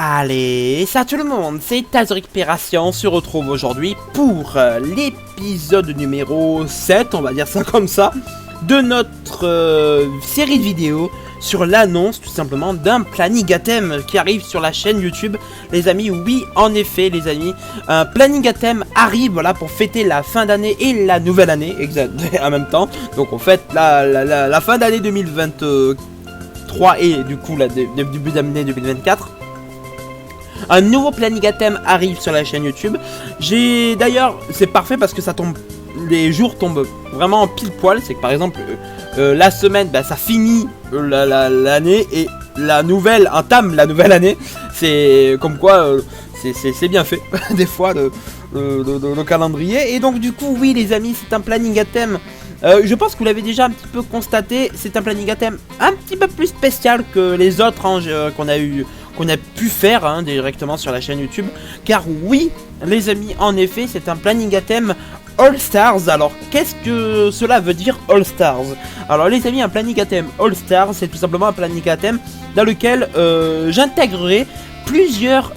Allez, salut tout le monde, c'est Tazrécupération, on se retrouve aujourd'hui pour l'épisode numéro 7, on va dire ça comme ça, de notre série de vidéos sur l'annonce tout simplement d'un planning à thème qui arrive sur la chaîne YouTube. Les amis, oui, en effet les amis, un planning à thème arrive, voilà, pour fêter la fin d'année et la nouvelle année, en même temps. Donc on fête la fin d'année 2023 et du coup le début d'année 2024. Un nouveau planning à thème arrive sur la chaîne YouTube. J'ai d'ailleurs, c'est parfait parce que ça tombe, les jours tombent vraiment pile poil. C'est que par exemple la semaine, ça finit l'année et la nouvelle entame la nouvelle année. C'est comme quoi c'est bien fait des fois le calendrier. Et donc du coup oui les amis, c'est un planning à thème. Je pense que vous l'avez déjà un petit peu constaté. C'est un planning à thème un petit peu plus spécial que les autres qu'on a pu faire directement sur la chaîne YouTube. Car oui les amis, en effet c'est un planning à thème All Stars. Alors qu'est-ce que cela veut dire All Stars? Alors les amis, un planning à thème All Stars, c'est tout simplement un planning à thème dans lequel j'intégrerai plusieurs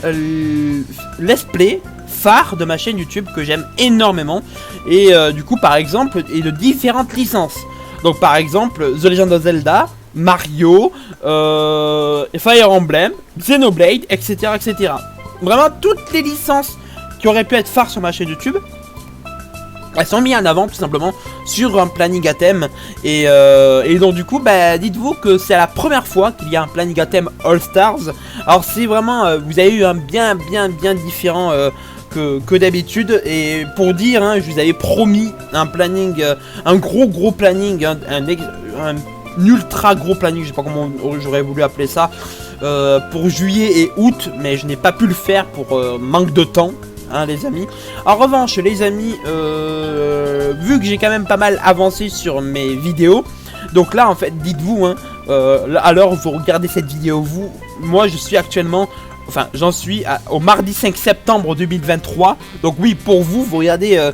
let's play phares de ma chaîne YouTube que j'aime énormément. Et du coup par exemple, et de différentes licences. Donc par exemple The Legend of Zelda, Mario, Fire Emblem, Xenoblade, etc., etc. Vraiment toutes les licences qui auraient pu être phares sur ma chaîne YouTube, elles sont mises en avant tout simplement sur un planning à thème. Et donc du coup dites-vous que c'est la première fois qu'il y a un planning à thème All Stars. Alors c'est vraiment, vous avez eu un bien différent que d'habitude. Et pour dire, je vous avais promis un planning, un gros planning, un ultra gros planning, je sais pas comment j'aurais voulu appeler ça, pour juillet et août, mais je n'ai pas pu le faire pour manque de temps, les amis. En revanche les amis, vu que j'ai quand même pas mal avancé sur mes vidéos, donc là en fait dites-vous, à l'heure où vous regardez cette vidéo, moi je suis actuellement, enfin j'en suis au mardi 5 septembre 2023. Donc oui, pour vous regardez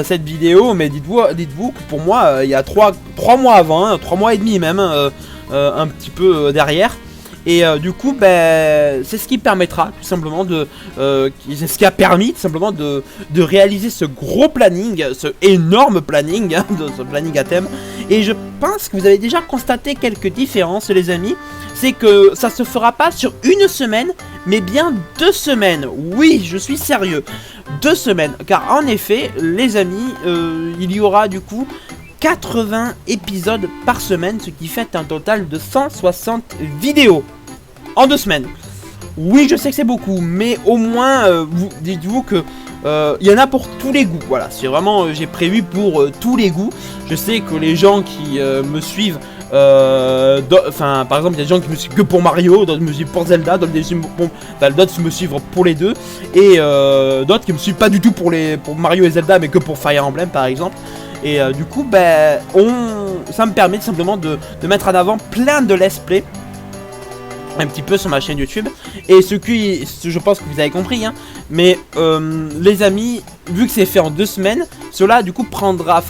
cette vidéo, mais dites-vous que pour moi il y a 3 mois avant, 3 mois et demi même, un petit peu derrière. Et du coup c'est ce qui permettra tout simplement c'est ce qui a permis tout simplement de réaliser ce gros planning, ce énorme planning, de ce planning à thème. Et je pense que vous avez déjà constaté quelques différences les amis. C'est que ça se fera pas sur une semaine, mais bien 2 semaines. Oui, je suis sérieux, 2 semaines. Car en effet les amis, il y aura du coup 80 épisodes par semaine, ce qui fait un total de 160 vidéos en 2 semaines. Oui, je sais que c'est beaucoup, mais au moins dites-vous que il y en a pour tous les goûts. Voilà, c'est vraiment, j'ai prévu pour tous les goûts. Je sais que les gens qui me suivent, par exemple il y a des gens qui me suivent que pour Mario, d'autres me suivent pour Zelda, d'autres me suivent pour les deux, et d'autres qui me suivent pas du tout pour Mario et Zelda, mais que pour Fire Emblem par exemple. Et du coup ça me permet tout simplement de mettre en avant plein de let's play un petit peu sur ma chaîne YouTube. Et je pense que vous avez compris, mais les amis, vu que c'est fait en 2 semaines, cela du coup prendra,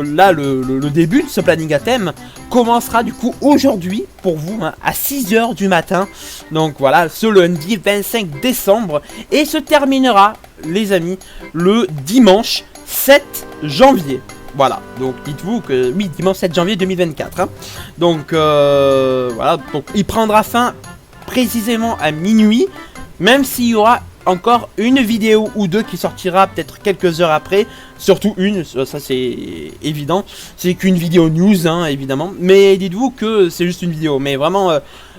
là le début de ce planning à thème commencera du coup aujourd'hui pour vous, à 6 h du matin. Donc voilà, ce lundi 25 décembre, et se terminera les amis le dimanche 7 janvier. Voilà, donc dites-vous que oui, dimanche 7 janvier 2024. Donc voilà, donc il prendra fin précisément à minuit, même s'il y aura encore une vidéo ou deux qui sortira peut-être quelques heures après. Surtout une, ça c'est évident. C'est qu'une vidéo news, évidemment. Mais dites-vous que c'est juste une vidéo. Mais vraiment,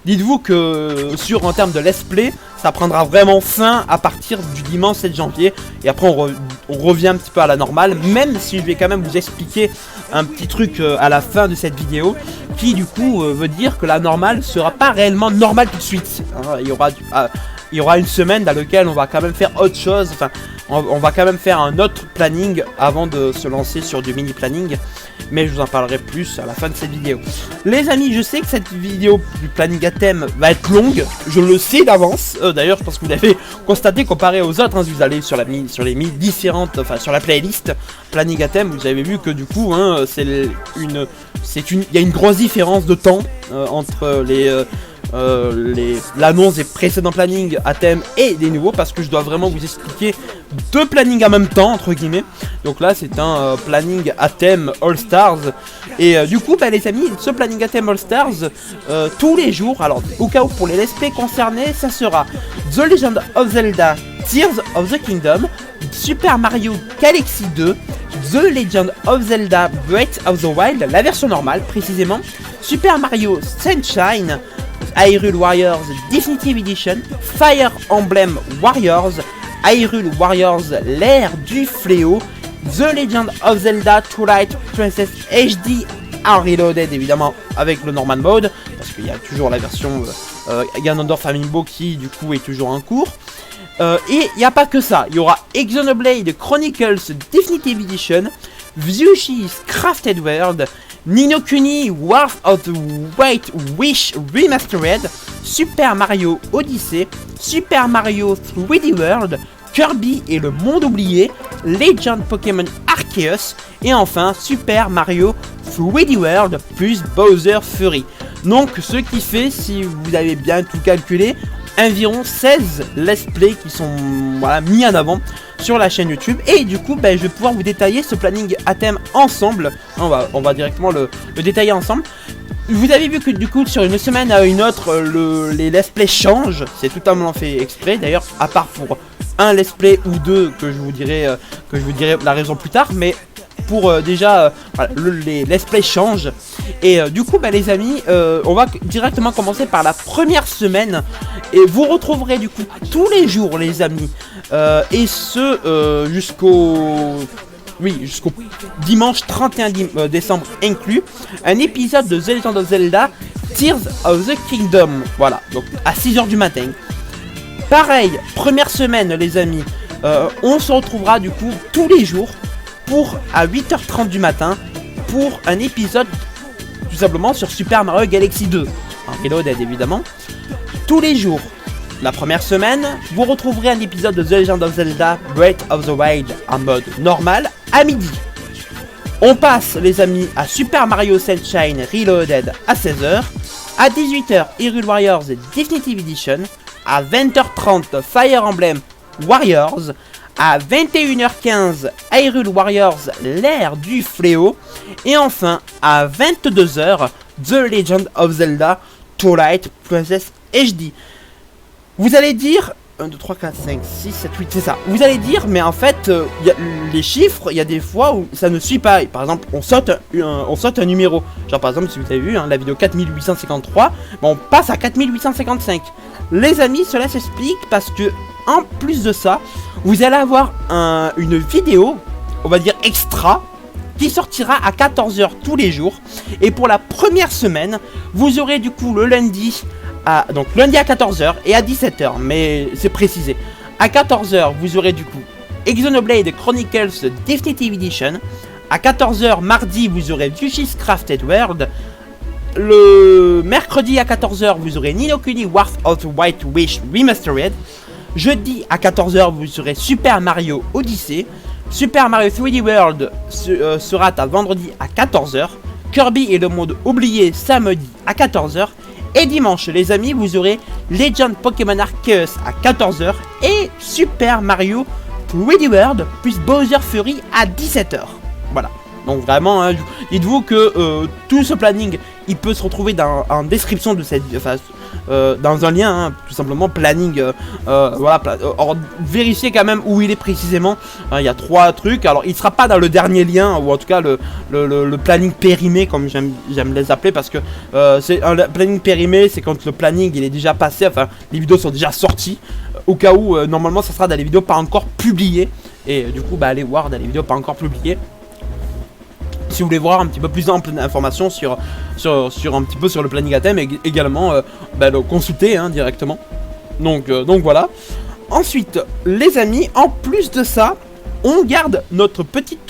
dites-vous que en termes de let's play, ça prendra vraiment fin à partir du dimanche 7 janvier. Et après on revient un petit peu à la normale. Même si je vais quand même vous expliquer un petit truc à la fin de cette vidéo, qui du coup veut dire que la normale sera pas réellement normale tout de suite. Il y aura une semaine dans laquelle on va quand même faire autre chose. Enfin, on va quand même faire un autre planning avant de se lancer sur du mini planning. Mais je vous en parlerai plus à la fin de cette vidéo. Les amis, je sais que cette vidéo du planning à thème va être longue. Je le sais d'avance. D'ailleurs, je pense que vous l'avez constaté comparé aux autres. Si vous allez sur les différentes, sur la playlist planning à thème, vous avez vu que du coup, il y a une grosse différence de temps entre l'annonce des précédents plannings à thème et des nouveaux, parce que je dois vraiment vous expliquer deux plannings en même temps entre guillemets. Donc là c'est un planning à thème All Stars, et du coup les amis, ce planning à thème All Stars tous les jours, alors au cas où pour les let's play concernés, ça sera The Legend of Zelda Tears of the Kingdom, Super Mario Galaxy 2, The Legend of Zelda Breath of the Wild, la version normale précisément, Super Mario Sunshine, Hyrule Warriors Definitive Edition, Fire Emblem Warriors, Hyrule Warriors l'ère du fléau, The Legend of Zelda Twilight Princess HD en reloaded évidemment avec le normal mode, parce qu'il y a toujours la version Ganondorf Amiibo qui du coup est toujours en cours. Et il n'y a pas que ça, il y aura Xenoblade Chronicles Definitive Edition, Yoshi's Crafted World, Ni no Kuni Wrath of the White Wish Remastered, Super Mario Odyssey, Super Mario 3D World, Kirby et le monde oublié, Legend Pokémon Arceus, et enfin Super Mario 3D World plus Bowser Fury. Donc ce qui fait, si vous avez bien tout calculé, environ 16 let's play qui sont mis en avant sur la chaîne YouTube. Et du coup je vais pouvoir vous détailler ce planning à thème ensemble. On va directement le détailler ensemble. Vous avez vu que du coup sur une semaine à une autre les let's play changent. C'est totalement fait exprès d'ailleurs, à part pour un let's play ou deux que je vous dirai la raison plus tard. Mais pour déjà les let's play changent. Et du coup les amis, on va directement commencer par la première semaine. Et vous retrouverez du coup tous les jours les amis, et ce jusqu'au dimanche 31 décembre inclus, un épisode de The Legend of Zelda Tears of the Kingdom. Voilà, donc à 6h du matin. Pareil, première semaine les amis, on se retrouvera du coup tous les jours à 8h30 du matin pour un épisode tout simplement sur Super Mario Galaxy 2 en reloaded évidemment. Tous les jours, la première semaine, vous retrouverez un épisode de The Legend of Zelda Breath of the Wild en mode normal à midi. On passe les amis à Super Mario Sunshine Reloaded à 16h, à 18h Hyrule Warriors Definitive Edition, à 20h30 Fire Emblem Warriors, à 21h15 Hyrule Warriors l'ère du fléau, et enfin à 22h The Legend of Zelda Twilight Princess HD. Vous allez dire 1, 2, 3, 4, 5, 6, 7, 8, c'est ça. Vous allez dire, mais en fait, les chiffres, il y a des fois où ça ne suit pas. Par exemple, on saute un numéro. Genre, par exemple, si vous avez vu la vidéo 4853, on passe à 4855. Les amis, cela s'explique parce que, en plus de ça, vous allez avoir une vidéo, on va dire extra, qui sortira à 14h tous les jours. Et pour la première semaine, vous aurez du coup le lundi à 14h et à 17h, mais c'est précisé. À 14h, vous aurez du coup Xenoblade Chronicles Definitive Edition. À 14h mardi, vous aurez Yoshi's Crafted World. Le mercredi à 14h, vous aurez Ni no Kuni Wrath of the White Wish Remastered. Jeudi à 14h, vous aurez Super Mario Odyssey. Super Mario 3D World sera à vendredi à 14h. Kirby et le monde oublié samedi à 14h. Et dimanche les amis, vous aurez Legend Pokémon Arceus à 14h et Super Mario 3D World plus Bowser Fury à 17h. Voilà. Donc vraiment, dites-vous que tout ce planning, il peut se retrouver en description de cette, dans un lien, tout simplement planning. Voilà. Alors, vérifiez quand même où il est précisément. Il y a 3 trucs. Alors il sera pas dans le dernier lien, ou en tout cas le planning périmé, comme j'aime les appeler, parce que c'est un planning périmé, c'est quand le planning il est déjà passé. Enfin, les vidéos sont déjà sorties. Au cas où, normalement, ça sera dans les vidéos pas encore publiées. Et du coup, allez voir dans les vidéos pas encore publiées. Si vous voulez voir un petit peu plus d'informations sur un petit peu sur le planning à thème, et également le consulter directement. Donc voilà. Ensuite, les amis, en plus de ça, on garde notre petite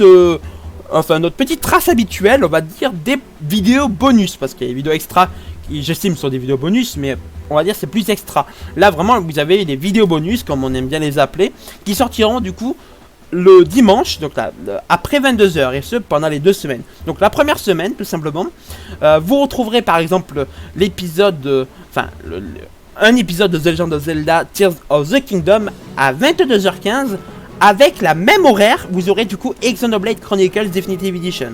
trace habituelle, on va dire, des vidéos bonus, parce qu'il y a des vidéos extra qui, j'estime, sont des vidéos bonus, mais on va dire c'est plus extra. Là vraiment, vous avez des vidéos bonus, comme on aime bien les appeler, qui sortiront du coup le dimanche, donc là, après 22h, et ce pendant les 2 semaines. Donc la première semaine, tout simplement, vous retrouverez par exemple l'épisode, un épisode de The Legend of Zelda Tears of the Kingdom à 22h15, avec la même horaire, vous aurez du coup Xenoblade Chronicles Definitive Edition.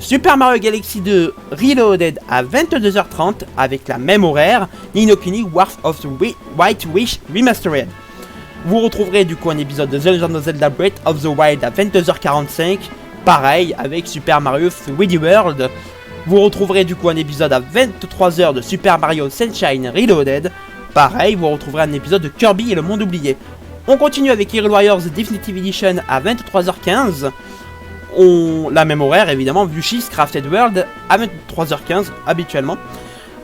Super Mario Galaxy 2 Reloaded à 22h30 avec la même horaire, Ni no Kuni Wrath of the White Wish Remastered. Vous retrouverez du coup un épisode de The Legend of Zelda Breath of the Wild à 22h45, pareil avec Super Mario 3D World. Vous retrouverez du coup un épisode à 23h de Super Mario Sunshine Reloaded, pareil, vous retrouverez un épisode de Kirby et le monde oublié. On continue avec Hyrule Warriors Definitive Edition à 23h15. La même horaire évidemment, Yoshi's Crafted World à 23h15 habituellement.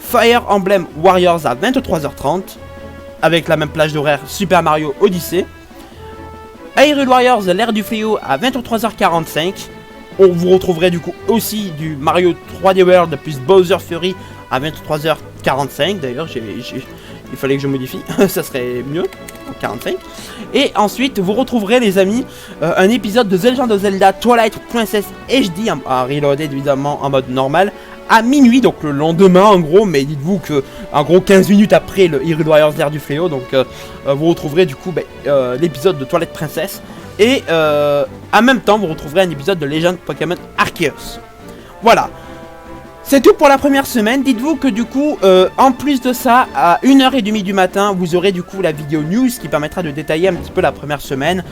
Fire Emblem Warriors à 23h30 avec la même plage d'horaire Super Mario Odyssey. Hyrule Warriors l'ère du fléau à 23h45. Vous retrouverez du coup aussi du Mario 3D World plus Bowser Fury à 23h45. D'ailleurs il fallait que je modifie, ça serait mieux, 45. Et ensuite vous retrouverez les amis un épisode de The Legend of Zelda Twilight Princess HD en reloaded évidemment en mode normal à minuit, donc le lendemain en gros, mais dites-vous que en gros 15 minutes après le Hyrule Warriors l'ère du fléau, donc vous retrouverez du coup l'épisode de Twilight Princess. Et en même temps vous retrouverez un épisode de Legend Pokémon Arceus. Voilà. C'est tout pour la première semaine. Dites-vous que du coup, en plus de ça, à 1h30 du matin, vous aurez du coup la vidéo news qui permettra de détailler un petit peu la première semaine,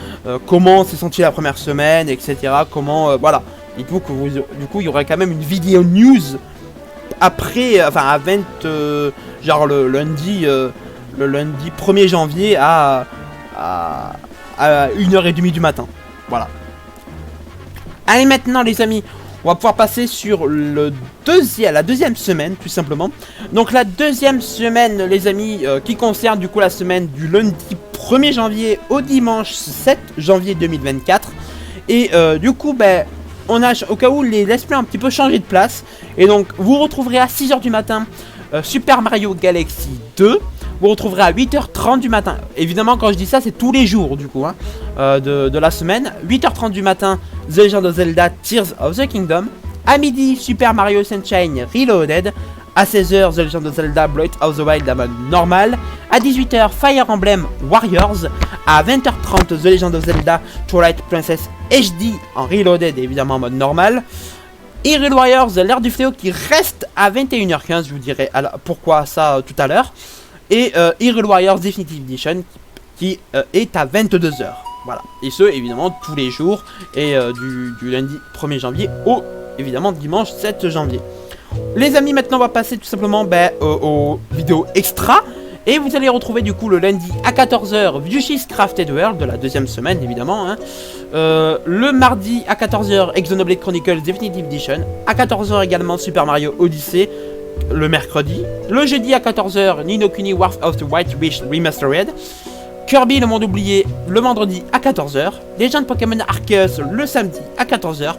comment s'est sentie la première semaine, etc. Comment, voilà. Dites-vous que du coup, il y aura quand même une vidéo news après, à 20, genre le lundi 1er janvier à 1h30 du matin. Voilà. Allez maintenant les amis, on va pouvoir passer sur la deuxième semaine tout simplement. Donc la deuxième semaine les amis qui concerne du coup la semaine du lundi 1er janvier au dimanche 7 janvier 2024. Et du coup on a au cas où les let's play un petit peu changé de place. Et donc vous retrouverez à 6h du matin Super Mario Galaxy 2. Vous retrouverez à 8h30 du matin. Évidemment quand je dis ça c'est tous les jours du coup de la semaine. 8h30 du matin The Legend of Zelda Tears of the Kingdom. À midi Super Mario Sunshine Reloaded. À 16h The Legend of Zelda Breath of the Wild en mode normal. À 18h Fire Emblem Warriors. À 20h30 The Legend of Zelda Twilight Princess HD en Reloaded évidemment en mode normal. Hyrule Warriors l'ère du fléau qui reste à 21h15. Je vous dirai pourquoi ça tout à l'heure. Et Hyrule Warriors Definitive Edition qui est à 22h. Voilà. Et ce évidemment tous les jours. Et du lundi 1er janvier au évidemment dimanche 7 janvier. Les amis, maintenant on va passer tout simplement aux vidéos extra. Et vous allez retrouver du coup le lundi à 14h Yoshi's Crafted World de la deuxième semaine évidemment. Le mardi à 14h Xenoblade Chronicles Definitive Edition. À 14h également Super Mario Odyssey. Le mercredi. Le jeudi à 14h Ni no Kuni Wrath of the White Wish Remastered. Kirby le monde oublié le vendredi à 14h. Legend Pokémon Arceus le samedi à 14h.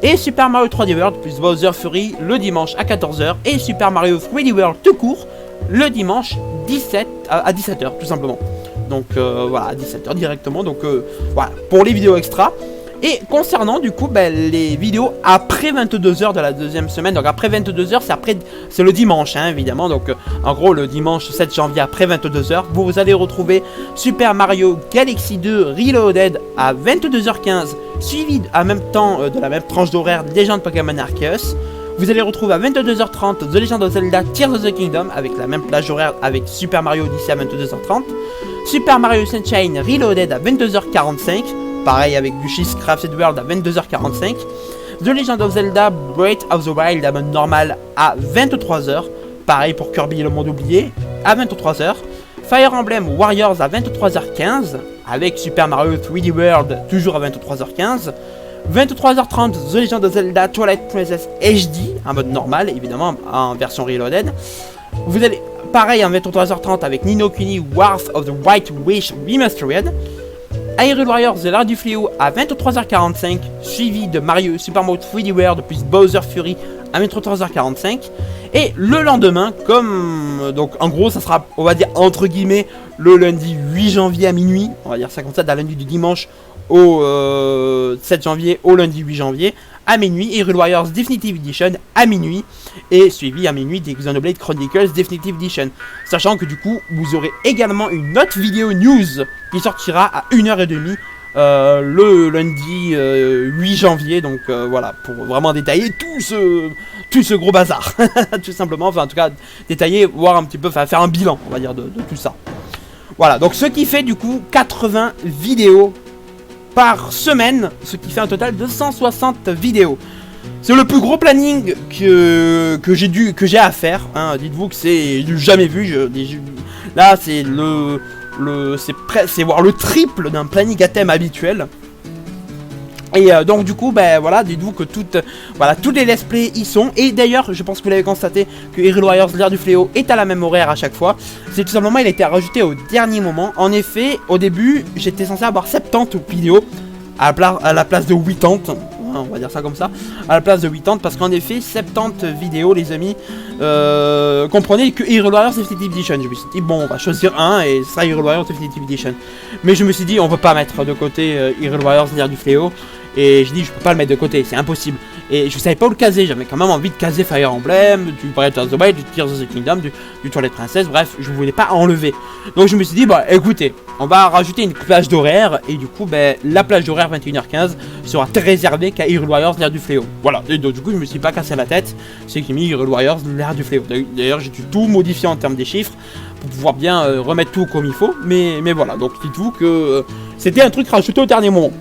Et Super Mario 3D World plus Bowser Fury le dimanche à 14h. Et Super Mario 3D World tout court le dimanche à 17h tout simplement. Donc voilà, à 17h directement. Donc voilà pour les vidéos extra. Et concernant du coup les vidéos après 22h de la deuxième semaine. Donc après 22h c'est le dimanche évidemment. Donc en gros le dimanche 7 janvier après 22h vous allez retrouver Super Mario Galaxy 2 Reloaded à 22h15. Suivi en même temps de la même tranche d'horaire Legend Pokémon Arceus. Vous allez retrouver à 22h30 The Legend of Zelda Tears of the Kingdom avec la même plage horaire avec Super Mario Odyssey à 22h30. Super Mario Sunshine Reloaded à 22h45. Pareil avec Yoshi's Crafted World à 22h45. The Legend of Zelda Breath of the Wild à mode normal à 23h. Pareil pour Kirby et le monde oublié à 23h. Fire Emblem Warriors à 23h15. Avec Super Mario 3D World toujours à 23h15. 23h30 The Legend of Zelda Twilight Princess HD en mode normal évidemment en version reloaded. Vous allez pareil en 23h30 avec Ni no Kuni Wrath of the White Wish Remastered. Hyrule Warriors l'ère du fléau à 23h45 suivi de Mario Super Mario 3D World plus Bowser Fury à 23h45. Et le lendemain comme donc en gros ça sera on va dire entre guillemets le lundi 8 janvier à minuit, on va dire ça comme ça, d'un lundi du dimanche au 7 janvier au lundi 8 janvier à minuit, Hyrule Warriors Definitive Edition à minuit, et suivi à minuit des Xenoblade Chronicles Definitive Edition. Sachant que du coup, vous aurez également une autre vidéo news qui sortira à 1h30 le lundi 8 janvier, donc voilà, pour vraiment détailler tout ce gros bazar, tout simplement, enfin en tout cas, détailler, voir un petit peu, faire un bilan, on va dire, de tout ça. Voilà, donc ce qui fait du coup 80 vidéos par semaine, ce qui fait un total de 160 vidéos. C'est le plus gros planning que j'ai à faire, hein. Dites-vous que c'est du jamais vu. Là, c'est c'est voir le triple d'un planning à thème habituel. Et donc du coup, ben voilà, dites-vous que tous les let's play y sont. Et d'ailleurs, je pense que vous l'avez constaté que Hyrule Warriors l'ère du fléau est à la même horaire à chaque fois. C'est tout simplement, il a été rajouté au dernier moment. En effet, au début, j'étais censé avoir 70 vidéos à la place de 80. On va dire ça comme ça, à la place de 80, parce qu'en effet 70 vidéos les amis, comprenez que Hyrule Warriors Definitive Edition. Je me suis dit bon, on va choisir un et ce sera Hyrule Warriors Definitive Edition. Mais je me suis dit on peut pas mettre de côté Hyrule Warriors l'ère du fléau. Et je dis je peux pas le mettre de côté, c'est impossible. Et je savais pas où le caser, j'avais quand même envie de caser Fire Emblem, du Breath of the Wild, du Tears of the Kingdom, du Twilight Princess, bref, je voulais pas enlever. Donc je me suis dit, bah écoutez, on va rajouter une plage d'horaire, et du coup, ben, la plage d'horaire 21h15 sera réservée qu'à Hyrule Warriors l'ère du fléau. Voilà, et donc du coup, je me suis pas cassé la tête, c'est que j'ai mis Hyrule Warriors l'ère du fléau. D'ailleurs, j'ai dû tout modifier en termes des chiffres, pour pouvoir bien remettre tout comme il faut, mais voilà, donc dites-vous que c'était un truc rajouté au dernier moment.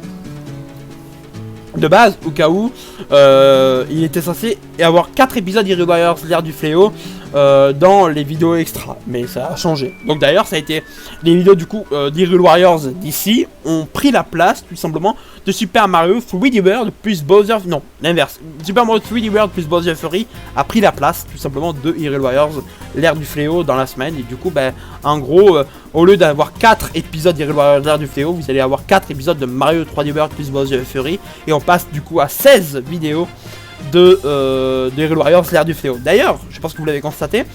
De base, au cas où, il était censé y avoir 4 épisodes d'Hyrule Warriors l'ère du fléau dans les vidéos extra, mais ça a changé. Donc d'ailleurs, ça a été les vidéos du coup d'Hyrule Warriors d'ici ont pris la place tout simplement de Super Mario 3D World plus Bowser, non, l'inverse. Super Mario 3D World plus Bowser Fury a pris la place tout simplement de Hyrule Warriors l'ère du fléau dans la semaine, et du coup, ben, en gros, au lieu d'avoir 4 épisodes d'Hyrule Warriors l'ère du fléau, vous allez avoir 4 épisodes de Mario 3D World plus Bowser Fury, et on passe du coup à 16 vidéos de Hyrule Warriors l'ère du fléau. D'ailleurs, je pense que vous l'avez constaté,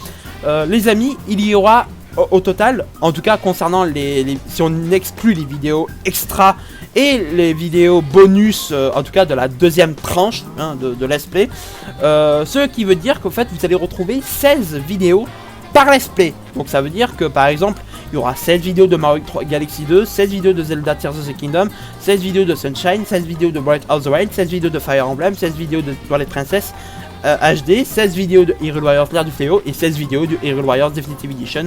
les amis, il y aura au total, en tout cas concernant si on exclut les vidéos extra et les vidéos bonus, en tout cas de la deuxième tranche hein, de let's play, ce qui veut dire qu'en fait vous allez retrouver 16 vidéos par let's play. Donc ça veut dire que par exemple il y aura 16 vidéos de Mario Galaxy 2, 16 vidéos de Zelda Tears of the Kingdom, 16 vidéos de Sunshine, 16 vidéos de Breath of the Wild, 16 vidéos de Fire Emblem, 16 vidéos de Twilight Princess HD, 16 vidéos de Hyrule Warriors l'ère du fléau et 16 vidéos de Hyrule Warriors Definitive Edition.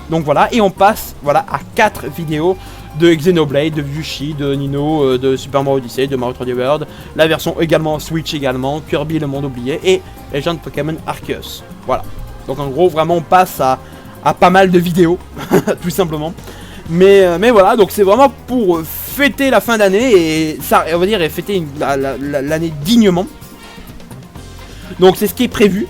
Donc voilà, et on passe voilà à 4 vidéos de Xenoblade, de Yoshi, de Nino, de Super Mario Odyssey, de Mario 3D World, la version également Switch également, Kirby le monde oublié et Legend Pokémon Arceus. Voilà. Donc en gros vraiment on passe à pas mal de vidéos, tout simplement. Mais voilà, donc c'est vraiment pour fêter la fin d'année et ça, on va dire, et fêter l'année dignement. Donc c'est ce qui est prévu.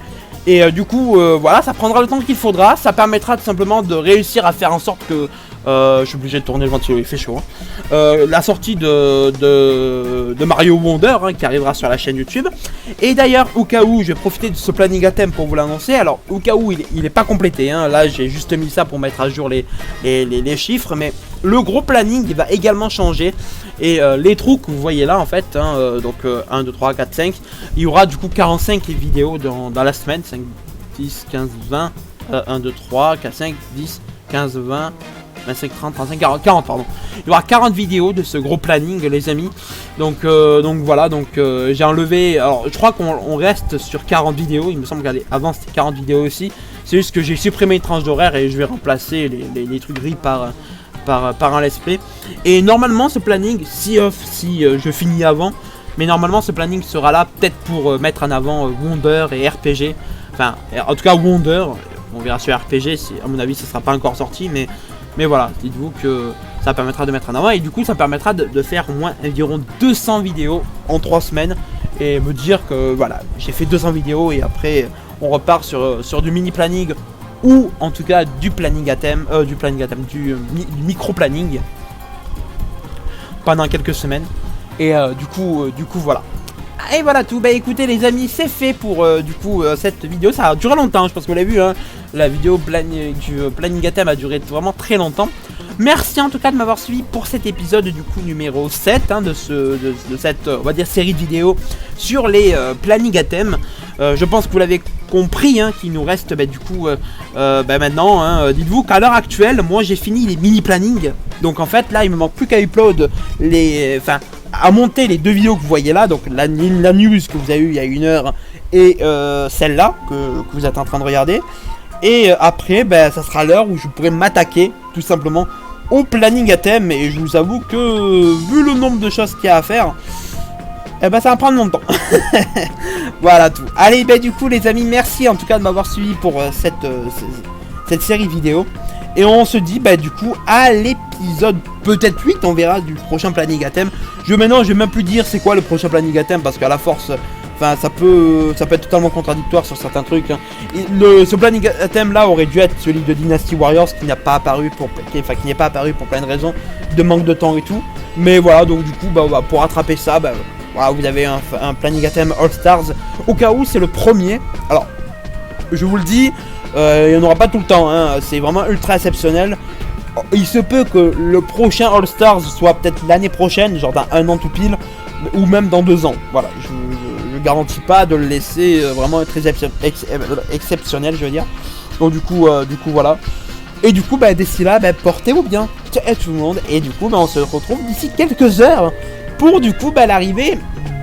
Et du coup, voilà, ça prendra le temps qu'il faudra. Ça permettra tout simplement de réussir à faire en sorte que... je suis obligé de tourner le ventilo, il fait chaud. Hein. La sortie de Mario Wonder hein, qui arrivera sur la chaîne YouTube. Et d'ailleurs, au cas où, je vais profiter de ce planning à thème pour vous l'annoncer. Alors, au cas où il n'est pas complété, hein, là j'ai juste mis ça pour mettre à jour les chiffres. Mais le gros planning il va également changer. Et les trous que vous voyez là en fait, hein, donc 1, 2, 3, 4, 5, il y aura du coup 45 vidéos dans la semaine, 5, 10, 15, 20, 1, 2, 3, 4, 5, 10, 15, 20, 25, 30, 35, 40 pardon. Il y aura 40 vidéos de ce gros planning les amis. Donc voilà, donc j'ai enlevé, alors je crois qu'on reste sur 40 vidéos, il me semble qu'avant c'était 40 vidéos aussi. C'est juste que j'ai supprimé une tranche d'horaire et je vais remplacer les trucs gris par un let's play. Et normalement ce planning, si je finis avant, mais normalement ce planning sera là peut-être pour mettre en avant Wonder et RPG. Enfin, en tout cas Wonder, on verra sur RPG, à mon avis ce sera pas encore sorti, mais voilà, dites-vous que ça permettra de mettre en avant et du coup ça permettra de faire au moins environ 200 vidéos en 3 semaines et me dire que voilà, j'ai fait 200 vidéos et après on repart sur du mini planning ou en tout cas du planning à thème, du micro planning pendant quelques semaines et du coup voilà. Et voilà tout, bah écoutez les amis, c'est fait pour du coup cette vidéo, ça a duré longtemps, je pense que vous l'avez vu hein. La vidéo du planning à thème a duré vraiment très longtemps. Merci en tout cas de m'avoir suivi pour cet épisode du coup numéro 7 hein, de cette on va dire série de vidéos sur les plannings à thème. Je pense que vous l'avez compris hein, qu'il nous reste du coup maintenant hein, dites-vous qu'à l'heure actuelle moi j'ai fini les mini plannings. Donc en fait là il me manque plus qu'à upload à monter les 2 vidéos que vous voyez là, donc la news que vous avez eu il y a 1 heure et celle-là que vous êtes en train de regarder. Et après, ça sera l'heure où je pourrai m'attaquer tout simplement au planning à thème. Et je vous avoue que vu le nombre de choses qu'il y a à faire, ça va prendre longtemps. Voilà tout. Allez, du coup les amis, merci en tout cas de m'avoir suivi pour cette série vidéo. Et on se dit du coup à l'épisode peut-être 8, on verra du prochain planning à thème. Maintenant je vais même plus dire c'est quoi le prochain planning à thème parce qu'à la force, ça peut être totalement contradictoire sur certains trucs. Hein. Ce planning à thème là aurait dû être celui de Dynasty Warriors qui n'est pas apparu pour plein de raisons, de manque de temps et tout. Mais voilà, donc du coup pour rattraper ça, voilà, vous avez un planning à thème All Stars au cas où c'est le premier. Alors je vous le dis, il n'y en aura pas tout le temps, hein, c'est vraiment ultra exceptionnel. Il se peut que le prochain All Stars soit peut-être l'année prochaine, genre dans 1 an tout pile, ou même dans 2 ans. Voilà, je garantis pas de le laisser vraiment très exceptionnel, je veux dire. Donc du coup voilà. Et du coup d'ici là, portez-vous bien, ciao tout le monde. Et du coup on se retrouve d'ici quelques heures pour du coup l'arrivée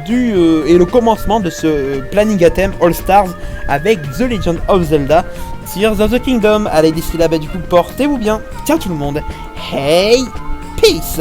et le commencement de ce planning à thème All Stars avec The Legend of Zelda Tears of the Kingdom. Allez, d'ici là, du coup, portez-vous bien. Ciao tout le monde. Hey, peace.